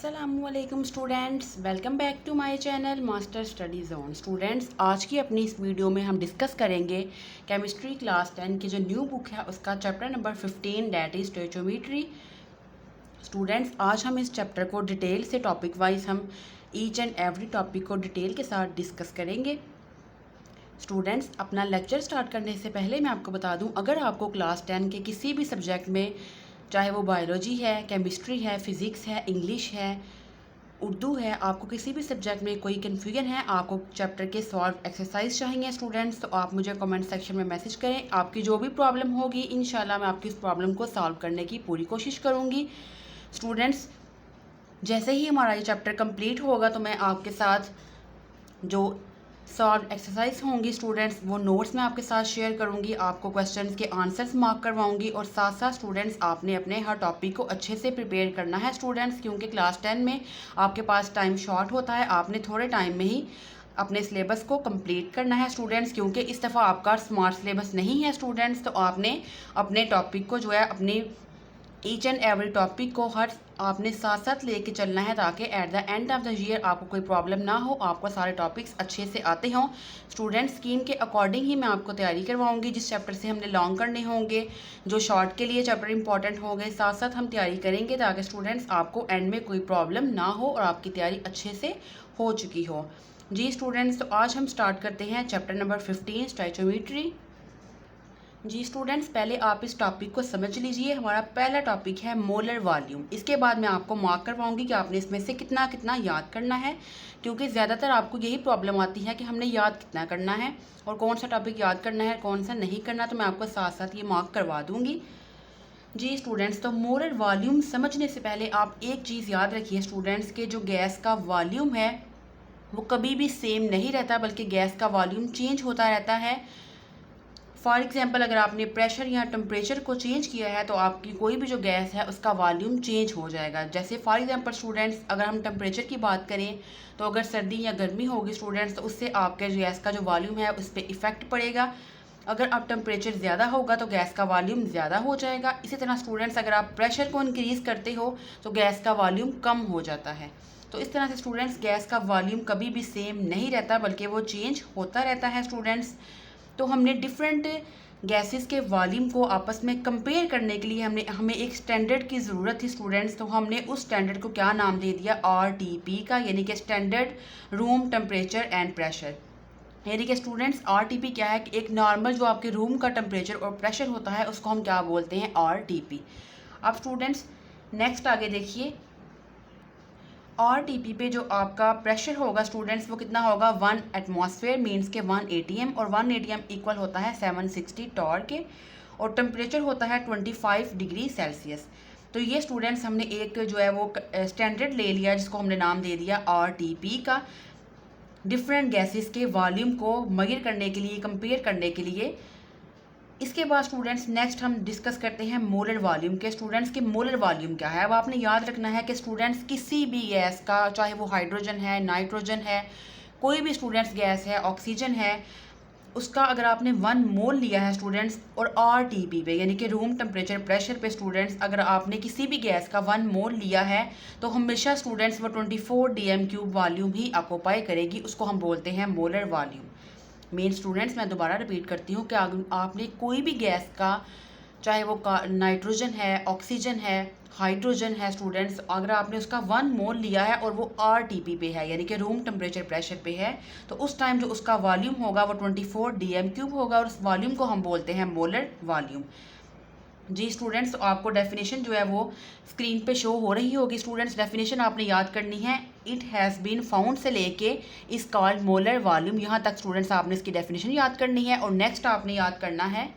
अस्सलामुअलैकुम students, welcome back to my channel master study zone. Students, आज की अपनी इस वीडियो में हम डिस्कस करेंगे केमिस्ट्री क्लास 10 की जो न्यू बुक है उसका chapter number 15 that is stoichiometry. Students, आज हम इस चैप्टर को डिटेल से टॉपिक वाइज हम ईच एंड एवरी टॉपिक को डिटेल के साथ डिस्कस करेंगे। स्टूडेंट्स, अपना लेक्चर स्टार्ट करने से पहले मैं आपको बता दूं, अगर आपको क्लास 10 के किसी भी सब्जेक्ट में, चाहे वो बायोलॉजी है, केमिस्ट्री है, फिज़िक्स है, इंग्लिश है, उर्दू है, आपको किसी भी सब्जेक्ट में कोई कन्फ्यूजन है, आपको चैप्टर के सॉल्व एक्सरसाइज चाहिए स्टूडेंट्स, तो आप मुझे कमेंट सेक्शन में मैसेज करें। आपकी जो भी प्रॉब्लम होगी इंशाल्लाह मैं आपकी उस प्रॉब्लम को सॉल्व करने की पूरी कोशिश करूँगी। स्टूडेंट्स, जैसे ही हमारा ये चैप्टर कंप्लीट होगा तो मैं आपके साथ जो सॉल्व एक्सरसाइज होंगी स्टूडेंट्स, वो नोट्स मैं आपके साथ शेयर करूंगी, आपको क्वेश्चंस के आंसर्स मार्क करवाऊंगी, और साथ साथ स्टूडेंट्स आपने अपने हर टॉपिक को अच्छे से प्रिपेयर करना है स्टूडेंट्स, क्योंकि क्लास 10 में आपके पास टाइम शॉर्ट होता है। आपने थोड़े टाइम में ही अपने सिलेबस को कंप्लीट करना है स्टूडेंट्स, क्योंकि इस दफ़ा आपका स्मार्ट सिलेबस नहीं है स्टूडेंट्स, तो आपने अपने टॉपिक को जो है अपनी ईच एंड एवरी टॉपिक को हर आपने साथ साथ लेके चलना है, ताकि at the end of the year आपको कोई प्रॉब्लम ना हो, आपको सारे टॉपिक्स अच्छे से आते हों। स्टूडेंट्स, स्कीम के अकॉर्डिंग ही मैं आपको तैयारी करवाऊंगी। जिस चैप्टर से हमने लॉन्ग करने होंगे, जो शॉर्ट के लिए चैप्टर इंपॉर्टेंट होंगे, साथ साथ हम तैयारी करेंगे, ताकि स्टूडेंट्स आपको एंड में कोई प्रॉब्लम ना हो और आपकी तैयारी अच्छे से हो चुकी हो। जी स्टूडेंट्स, तो आज हम स्टार्ट करते हैं चैप्टर नंबर 15 स्टोइचोमेट्री। जी स्टूडेंट्स, पहले आप इस टॉपिक को समझ लीजिए। हमारा पहला टॉपिक है मोलर वॉल्यूम। इसके बाद मैं आपको मार्क करवाऊंगी कि आपने इसमें से कितना कितना याद करना है, क्योंकि ज़्यादातर आपको यही प्रॉब्लम आती है कि हमने याद कितना करना है और कौन सा टॉपिक याद करना है, कौन सा नहीं करना, तो मैं आपको साथ साथ ये मार्क करवा दूँगी। जी स्टूडेंट्स, तो मोलर वॉल्यूम समझने से पहले आप एक चीज़ याद रखिए स्टूडेंट्स, के जो गैस का वॉल्यूम है वो कभी भी सेम नहीं रहता, बल्कि गैस का वॉल्यूम चेंज होता रहता है। फॉर एग्जांपल, अगर आपने प्रेशर या टेम्परेचर को चेंज किया है तो आपकी कोई भी जो गैस है उसका वॉल्यूम चेंज हो जाएगा। जैसे फॉर एग्जांपल स्टूडेंट्स, अगर हम टेम्परेचर की बात करें तो अगर सर्दी या गर्मी होगी स्टूडेंट्स, तो उससे आपके गैस का जो वॉल्यूम है उस पर इफ़ेक्ट पड़ेगा। अगर आप टेम्परेचर ज़्यादा होगा तो गैस का वॉल्यूम ज़्यादा हो जाएगा। इसी तरह स्टूडेंट्स, अगर आप प्रेशर को इंक्रीज़ करते हो तो गैस का वॉल्यूम कम हो जाता है। तो इस तरह से स्टूडेंट्स, गैस का वॉल्यूम कभी भी सेम नहीं रहता, बल्कि वो चेंज होता रहता है स्टूडेंट्स। तो हमने डिफरेंट गैसेस के वॉल्यूम को आपस में कंपेयर करने के लिए हमें एक स्टैंडर्ड की ज़रूरत थी स्टूडेंट्स। तो हमने उस स्टैंडर्ड को क्या नाम दे दिया, RTP का, यानी कि standard room temperature and pressure. यानी कि स्टूडेंट्स, RTP क्या है कि एक नॉर्मल जो आपके रूम का टेम्परेचर और प्रेशर होता है उसको हम क्या बोलते हैं, RTP। अब स्टूडेंट्स नेक्स्ट आगे देखिए, RTP पे जो आपका प्रेशर होगा स्टूडेंट्स वो कितना होगा, 1 एटमॉस्फेयर मीन्स के 1 ATM, और 1 ATM इक्वल होता है 760 टॉर के, और टेम्परेचर होता है 25 डिग्री सेल्सियस। तो ये स्टूडेंट्स हमने एक जो है वो स्टैंडर्ड ले लिया, जिसको हमने नाम दे दिया RTP का, डिफरेंट गैसेस के वॉल्यूम को मेजर करने के लिए, कंपेयर करने के लिए। इसके बाद स्टूडेंट्स नेक्स्ट हम डिस्कस करते हैं मोलर वॉल्यूम के। स्टूडेंट्स के मोलर वॉल्यूम क्या है, अब आपने याद रखना है कि स्टूडेंट्स किसी भी गैस का, चाहे वो हाइड्रोजन है, नाइट्रोजन है, कोई भी स्टूडेंट्स गैस है, ऑक्सीजन है, उसका अगर आपने 1 मोल लिया है स्टूडेंट्स, और RTP पे यानी कि रूम टेम्परेचर प्रेशर पे स्टूडेंट्स अगर आपने किसी भी गैस का 1 मोल लिया है, तो हमेशा स्टूडेंट्स वो 24 DM³ वॉल्यूम ही ऑक्यूपाई करेगी, उसको हम बोलते हैं मोलर वॉल्यूम। मेन स्टूडेंट्स, मैं दोबारा रिपीट करती हूँ कि आपने कोई भी गैस का, चाहे वो नाइट्रोजन है, ऑक्सीजन है, हाइड्रोजन है स्टूडेंट्स, अगर आपने उसका 1 मोल लिया है और वो RTP पे है यानी कि रूम टेम्परेचर प्रेशर पे है, तो उस टाइम जो उसका वॉल्यूम होगा वो 24 DM³ होगा, और उस वॉल्यूम को हम बोलते हैं मोलर वॉल्यूम। जी स्टूडेंट्स, तो आपको डेफिनेशन जो है वो स्क्रीन पे शो हो रही होगी स्टूडेंट्स। डेफिनेशन आपने याद करनी है, इट हैज़ बीन फाउंड से लेके इस कॉल्ड मोलर वॉल्यूम, यहाँ तक स्टूडेंट्स आपने इसकी डेफिनेशन याद करनी है। और नेक्स्ट आपने याद करना है,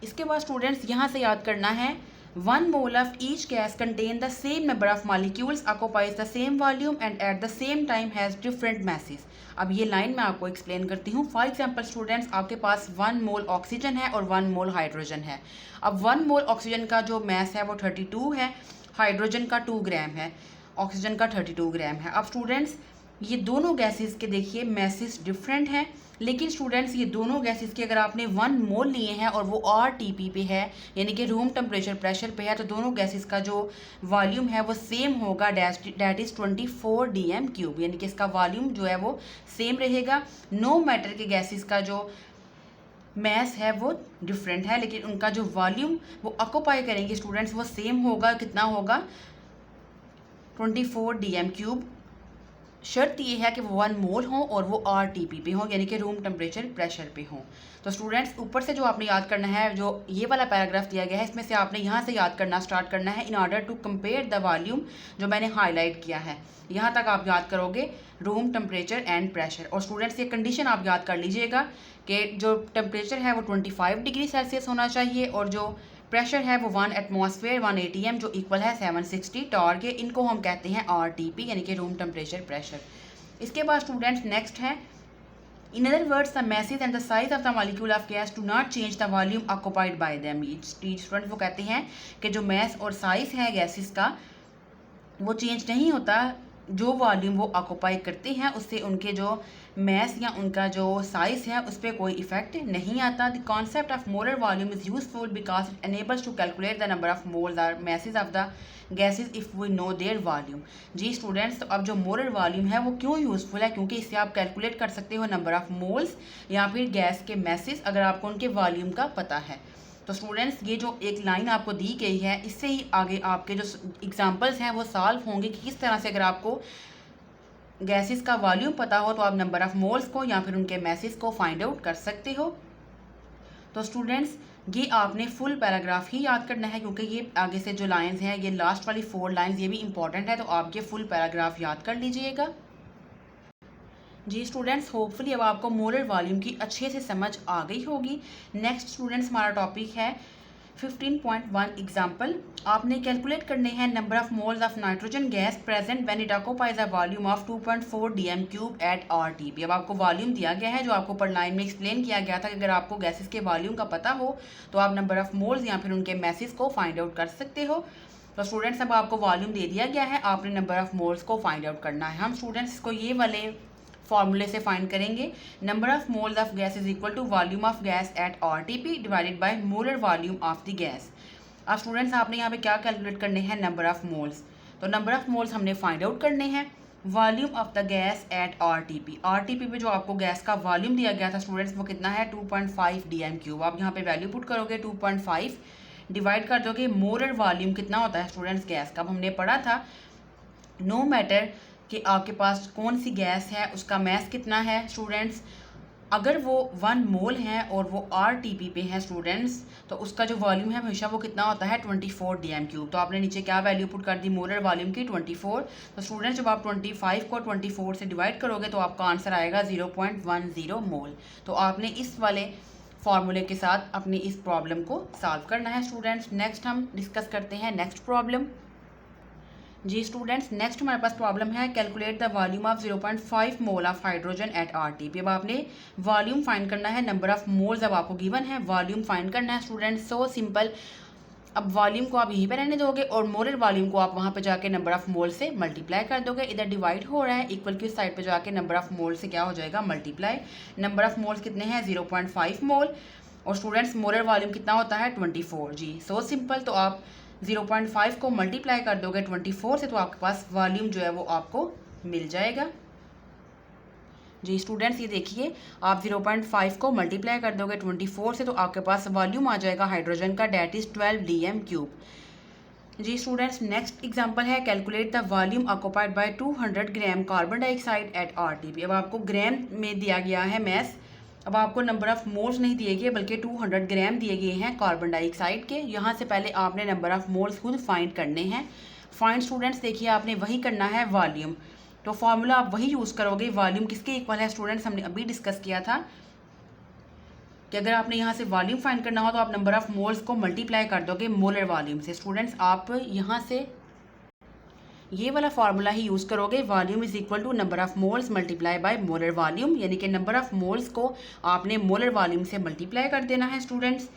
इसके बाद स्टूडेंट्स यहाँ से याद करना है, 1 mole of each gas contain the same number of molecules occupies the same volume and at the same time has different message. अब ये लाइन मैं आपको एक्सप्लेन करती हूँ। फॉर एग्जांपल स्टूडेंट्स, आपके पास 1 मोल ऑक्सीजन है और 1 मोल हाइड्रोजन है। अब 1 मोल ऑक्सीजन का जो मैस है वो 32 है, हाइड्रोजन का 2 ग्राम है, ऑक्सीजन का 32 ग्राम है। अब स्टूडेंट्स ये दोनों गैसेस के देखिए मैसेज डिफरेंट हैं, लेकिन स्टूडेंट्स ये दोनों गैसेस के अगर आपने 1 मोल लिए हैं और वो RTP पे है यानी कि रूम टेम्परेचर प्रेशर पे है, तो दोनों गैसेस का जो वॉल्यूम है वो सेम होगा, डैट इज़ 24 dm³, यानी कि इसका वॉल्यूम जो है वो सेम रहेगा। नो मैटर के गैसेस का जो मैस है वो डिफरेंट है, लेकिन उनका जो वॉल्यूम वो ऑक्यूपाई करेंगे स्टूडेंट्स वो सेम होगा। कितना होगा? 24 dm³। शर्त ये है कि वो 1 मोल हो और वो RTP पे हो यानी कि रूम टेम्परेचर प्रेशर पे हो। तो स्टूडेंट्स ऊपर से जो आपने याद करना है, जो ये वाला पैराग्राफ दिया गया है, इसमें से आपने यहाँ से याद करना स्टार्ट करना है in order to compare the volume, जो मैंने हाईलाइट किया है। यहाँ तक आप याद करोगे रूम टेम्परेचर एंड प्रेशर। और स्टूडेंट्स ये कंडीशन आप याद कर लीजिएगा कि जो टेम्परेचर है वो 25 डिग्री सेल्सियस होना चाहिए और जो प्रेशर है वो 1 एटमॉस्फेयर 1 ATM जो इक्वल है 760 टॉर के। इनको हम कहते हैं RTP यानी कि रूम टेम्परेचर प्रेशर। इसके बाद स्टूडेंट्स नेक्स्ट है, in other words the message and the size of the molecule of gas do not change the volume occupied bye them. Students वो कहते हैं कि जो मैस और साइज है गैसेस का वो चेंज नहीं होता, जो वॉल्यूम वो ऑक्यूपाई करते हैं उससे उनके जो मैस या उनका जो साइज है उस पर कोई इफेक्ट नहीं आता। The concept of molar volume is useful because it enables to calculate the number of moles और masses of the gases if we know their volume. जी स्टूडेंट्स, तो अब जो मोलर वॉल्यूम है वो क्यों यूज़फुल है? क्योंकि इससे आप कैलकुलेट कर सकते हो नंबर ऑफ मोल्स या फिर गैस के मैसेज अगर आपको उनके वॉल्यूम का पता है। तो स्टूडेंट्स ये जो एक लाइन आपको दी गई है इससे ही आगे आपके जो एग्जांपल्स हैं वो सॉल्व होंगे कि किस तरह से अगर आपको गैसेस का वॉल्यूम पता हो तो आप नंबर ऑफ मोल्स को या फिर उनके मैसेज को फाइंड आउट कर सकते हो। तो स्टूडेंट्स ये आपने फुल पैराग्राफ ही याद करना है, क्योंकि ये आगे से जो लाइंस हैं ये लास्ट वाली 4 लाइंस ये भी इंपॉर्टेंट है, तो आप ये फुल पैराग्राफ याद कर लीजिएगा। जी स्टूडेंट्स, होपफुली अब आपको मोलर वॉल्यूम की अच्छे से समझ आ गई होगी। नेक्स्ट स्टूडेंट्स हमारा टॉपिक है 15.1 एग्जाम्पल। आपने कैलकुलेट करने हैं number of moles of nitrogen gas present when it occupies a volume of 2.4 dm³ at RTP। अब आपको वॉल्यूम दिया गया है जो आपको पर लाइन में एक्सप्लेन किया गया था कि अगर आपको गैसेस के वॉल्यूम का पता हो तो आप नंबर ऑफ मोल्स या फिर उनके मैसेज को फाइंड आउट कर सकते हो। तो स्टूडेंट्स अब आपको वॉल्यूम दे दिया गया है, आपने नंबर ऑफ मोल्स को फाइंड आउट करना है। हम स्टूडेंट्स इसको ये वाले फॉर्मूले से फाइंड करेंगे, number of moles of gas is equal to volume of gas at RTP divided by molar volume of the gas. अब स्टूडेंट्स आपने यहाँ पे क्या कैलकुलेट करने हैं? Number of moles. तो नंबर ऑफ मोल्स हमने फाइंड आउट करने हैं, volume of the gas at RTP पे जो आपको गैस का वॉल्यूम दिया गया था स्टूडेंट्स वो कितना है? 2.5 dm³। आप यहाँ पे वैल्यू पुट करोगे 2.5 डिवाइड कर दोगे मोलर वॉल्यूम कितना होता है स्टूडेंट्स गैस का। अब हमने पढ़ा था नो मैटर कि आपके पास कौन सी गैस है उसका मैस कितना है स्टूडेंट्स, अगर वो 1 मोल है और वो RTP पे है स्टूडेंट्स तो उसका जो वॉल्यूम है हमेशा वो कितना होता है? 24 dm³। तो आपने नीचे क्या वैल्यू पुट कर दी मोलर वॉल्यूम की? 24। तो स्टूडेंट्स जब आप 25 को 24 से डिवाइड करोगे तो आपका आंसर आएगा 0.10 मोल। तो आपने इस वाले फॉर्मूले के साथ अपनी इस प्रॉब्लम को सॉल्व करना है स्टूडेंट्स। नेक्स्ट हम डिस्कस करते हैं नेक्स्ट प्रॉब्लम। जी स्टूडेंट्स, नेक्स्ट हमारे पास प्रॉब्लम है calculate the volume of 0.5 mole of hydrogen at RTP। अब आपने वॉल्यूम फाइंड करना है, नंबर ऑफ मोल्स अब आपको गिवन है, वॉल्यूम फाइंड करना है स्टूडेंट्स। So simple. अब वॉल्यूम को आप यहीं पे रहने दोगे और मोलर वॉल्यूम को आप वहाँ पे जाके नंबर ऑफ मोल से मल्टीप्लाई कर दोगे। इधर डिवाइड हो रहा है, इक्वल की साइड पे जाके नंबर ऑफ मोल से क्या हो जाएगा? मल्टीप्लाई। नंबर ऑफ मोल्स कितने हैं? 0.5 मोल। और स्टूडेंट्स मोलर वॉल्यूम कितना होता है? 24। जी सो सिंपल। तो आप 0.5 को मल्टीप्लाई कर दोगे 24 से तो आपके पास वॉल्यूम जो है वो आपको मिल जाएगा। जी स्टूडेंट्स ये देखिए, आप 0.5 को मल्टीप्लाई कर दोगे 24 से तो आपके पास वॉल्यूम आ जाएगा हाइड्रोजन का, डेट इज़ 12 dm³। जी स्टूडेंट्स, नेक्स्ट एग्जांपल है calculate the volume occupied by 200 gram carbon dioxide at RTP। अब आपको ग्राम में दिया गया है मैस, अब आपको नंबर ऑफ मोल्स नहीं दिए गए बल्कि 200 ग्राम दिए गए हैं कार्बन डाइऑक्साइड के। यहाँ से पहले आपने नंबर ऑफ मोल्स खुद फाइंड करने हैं। फाइंड स्टूडेंट्स देखिए आपने वही करना है वॉल्यूम, तो फॉर्मूला आप वही यूज़ करोगे। वॉल्यूम किसके इक्वल है स्टूडेंट्स? हमने अभी डिस्कस किया था कि अगर आपने यहाँ से वॉल्यूम फाइंड करना हो तो आप नंबर ऑफ मोल्स को मल्टीप्लाई कर दोगे मोलर वॉल्यूम से। स्टूडेंट्स आप यहाँ से ये वाला फार्मूला ही यूज़ करोगे, volume is equal to number of moles multiply by molar volume, यानी कि नंबर ऑफ मोल्स को आपने मोलर वॉल्यूम से मल्टीप्लाई कर देना है स्टूडेंट्स।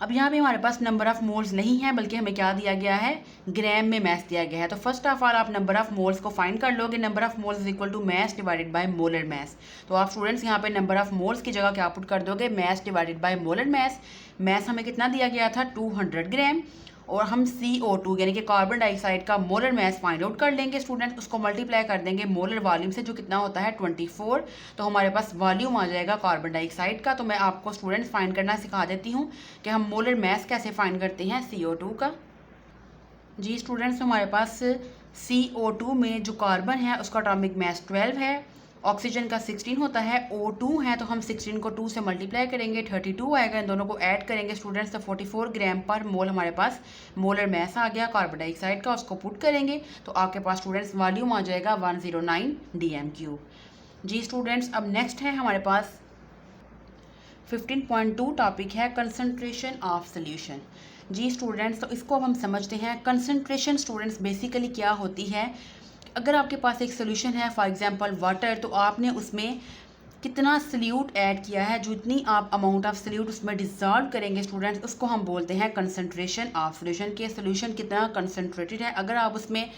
अब यहाँ पे हमारे पास नंबर ऑफ़ मोल्स नहीं है, बल्कि हमें क्या दिया गया है, ग्राम में मैस दिया गया है। तो फर्स्ट ऑफ ऑल आप नंबर ऑफ़ मोल्स को फाइंड कर लोगे। Number of moles is equal to mass divided by molar mass. तो आप स्टूडेंट्स यहाँ पे नंबर ऑफ़ मोल्स की जगह क्या पुट कर दोगे, mass divided by molar mass. Mass हमें कितना दिया गया था, 200 ग्राम, और हम CO2 यानी कि कार्बन डाइऑक्साइड का मोलर मैस फाइंड आउट कर लेंगे स्टूडेंट। उसको मल्टीप्लाई कर देंगे मोलर वॉल्यूम से, जो कितना होता है 24। तो हमारे पास वॉल्यूम आ जाएगा कार्बन डाइऑक्साइड का। तो मैं आपको स्टूडेंट्स फाइंड करना सिखा देती हूँ कि हम मोलर मैस कैसे फाइंड करते हैं CO2 का। जी स्टूडेंट्स, हमारे पास CO2 में जो कार्बन है उसका एटॉमिक मास 12 है, ऑक्सीजन का 16 होता है, O2 है तो हम 16 को 2 से मल्टीप्लाई करेंगे, 32 आएगा। इन दोनों को ऐड करेंगे स्टूडेंट्स तो 44 ग्राम पर मोल हमारे पास मोलर मैस आ गया कार्बन डाइऑक्साइड का। उसको पुट करेंगे तो आपके पास स्टूडेंट्स वॉल्यूम आ जाएगा 109 dm³। जी स्टूडेंट्स, अब नेक्स्ट है हमारे पास 15.2 टॉपिक है कंसंट्रेशन ऑफ सोल्यूशन। जी स्टूडेंट्स, तो इसको अब हम समझते हैं। कंसंट्रेशन स्टूडेंट्स बेसिकली क्या होती है, अगर आपके पास एक सोल्यूशन है, फॉर एग्जांपल वाटर, तो आपने उसमें कितना सल्यूट ऐड किया है, जितनी आप अमाउंट ऑफ सल्यूट उसमें डिज़ोल्व करेंगे स्टूडेंट्स, उसको हम बोलते हैं कंसंट्रेशन ऑफ सोल्यूशन के। सोल्यूशन कितना कंसंट्रेटेड है, अगर आप उसमें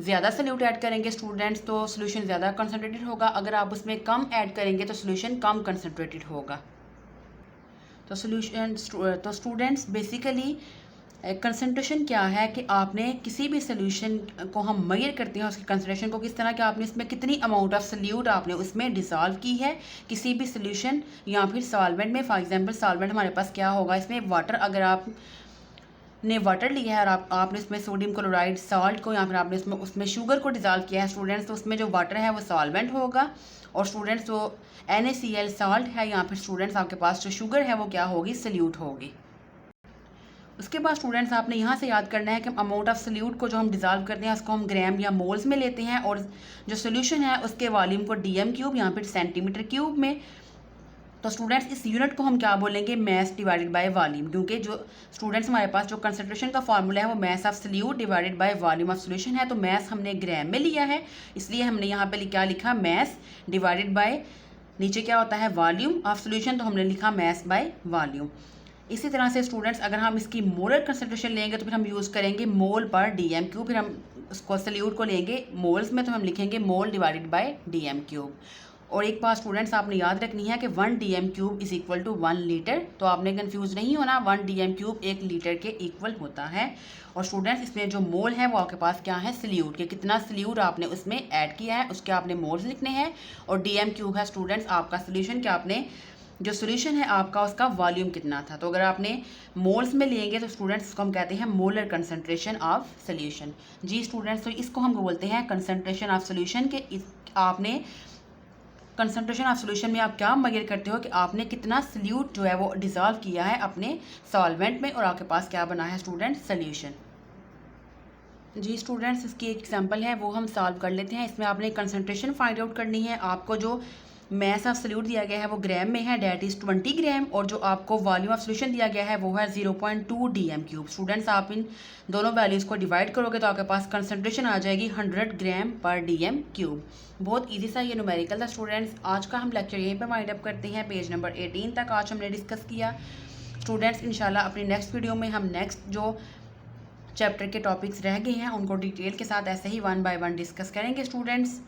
ज़्यादा सल्यूट ऐड करेंगे स्टूडेंट्स तो सोल्यूशन ज़्यादा कंसंट्रेटेड होगा, अगर आप उसमें कम ऐड करेंगे तो सोल्यूशन कम कंसंट्रेटेड होगा। तो स्टूडेंट्स बेसिकली कंसंट्रेशन क्या है कि आपने किसी भी सोल्यूशन को हम मेजर करते हैं उसकी कंसंट्रेशन को किस तरह कि आपने इसमें कितनी अमाउंट ऑफ सल्यूट आपने उसमें डिसॉल्व की है किसी भी सोल्यूशन या फिर सॉल्वेंट में। फॉर एग्जांपल सॉल्वेंट हमारे पास क्या होगा, इसमें वाटर, अगर आपने वाटर लिया है और आपने इसमें सोडियम क्लोराइड साल्ट को या फिर आपने उसमें शुगर को डिसॉल्व किया है स्टूडेंट्स, तो उसमें जो वाटर है वो सॉल्वेंट होगा, और स्टूडेंट्स जो NaCl साल्ट है या फिर स्टूडेंट्स आपके पास जो शुगर है वो क्या होगी, सल्यूट होगी। उसके बाद स्टूडेंट्स आपने यहाँ से याद करना है कि अमाउंट ऑफ सल्यूट को जो हम डिज़ोल्व करते हैं उसको हम ग्राम या मोल्स में लेते हैं, और जो सोल्यूशन है उसके वॉल्यूम को dm³ या फिर सेंटीमीटर क्यूब में। तो स्टूडेंट्स इस यूनिट को हम क्या बोलेंगे, मैस डिवाइडेड बाय वॉल्यूम, क्योंकि जो स्टूडेंट्स हमारे पास जो कंसंट्रेशन का फॉर्मूला है वो mass of solute divided by volume of solution है। तो मैस हमने ग्राम में लिया है, इसलिए हमने यहाँ पे क्या लिखा, मैस डिवाइडेड बाय, नीचे क्या होता है वॉल्यूम ऑफ सोल्यूशन, तो हमने लिखा मैस बाय वॉल्यूम। इसी तरह से स्टूडेंट्स अगर हम इसकी मोलर कंसंट्रेशन लेंगे तो फिर हम यूज़ करेंगे मोल पर dm³, फिर हम उसको सल्यूट को लेंगे मोल्स में तो हम लिखेंगे मोल डिवाइडेड बाय dm³। और एक बात स्टूडेंट्स आपने याद रखनी है कि 1 dm³ is equal to 1 litre, तो आपने कंफ्यूज नहीं होना, 1 dm³ 1 लीटर के इक्वल होता है। और स्टूडेंट्स इसमें जो मोल है वो आपके पास क्या है, सल्यूट के, कितना सल्यूट आपने उसमें ऐड किया है उसके आपने मोल्स लिखने हैं, और dm³ है स्टूडेंट्स आपका सोल्यूशन कि आपने जो सोल्यूशन है आपका उसका वॉल्यूम कितना था। तो अगर आपने मोल्स में लेंगे तो स्टूडेंट्स इसको हम कहते हैं मोलर कंसंट्रेशन ऑफ सोल्यूशन। जी स्टूडेंट्स, तो इसको हम बोलते हैं कंसंट्रेशन ऑफ सोल्यूशन के। आपने कंसंट्रेशन ऑफ सोल्यूशन में आप क्या मेजर करते हो कि आपने कितना सल्यूट जो है वो डिसॉल्व किया है अपने सॉल्वेंट में, और आपके पास क्या बना है स्टूडेंट, सोल्यूशन। जी स्टूडेंट्स, इसकी एक एग्जांपल है वो हम सॉल्व कर लेते हैं। इसमें आपने कंसंट्रेशन फाइंड आउट करनी है। आपको जो मैस ऑफ सल्यूट दिया गया है वो ग्राम में है, डेट इज़ 20 ग्राम, और जो आपको वॉल्यूम ऑफ सोल्यूशन दिया गया है वो है 0.2 dm³। स्टूडेंट्स आप इन दोनों वैल्यूज़ को डिवाइड करोगे तो आपके पास कंसंट्रेशन आ जाएगी 100 ग्राम पर dm³। बहुत ईजी सा ये न्यूमेरिकल था स्टूडेंट्स। आज का हम लेक्चर यहीं पर वाइंड अप करते हैं, पेज नंबर 18 तक आज हमने डिस्कस किया। स्टूडेंट्स इंशाल्लाह अपनी नेक्स्ट वीडियो में हम नेक्स्ट जो चैप्टर के टॉपिक्स रह गए हैं उनको डिटेल के साथ ऐसे ही 1 बाय 1 डिस्कस करेंगे स्टूडेंट्स।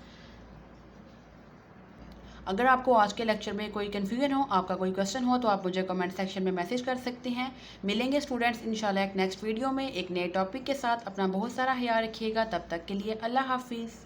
अगर आपको आज के लेक्चर में कोई कन्फ्यूजन हो, आपका कोई क्वेश्चन हो, तो आप मुझे कमेंट सेक्शन में मैसेज कर सकते हैं। मिलेंगे स्टूडेंट्स इंशाल्लाह एक नेक्स्ट वीडियो में एक नए टॉपिक के साथ। अपना बहुत सारा ख्याल रखिएगा, तब तक के लिए अल्लाह हाफिज़।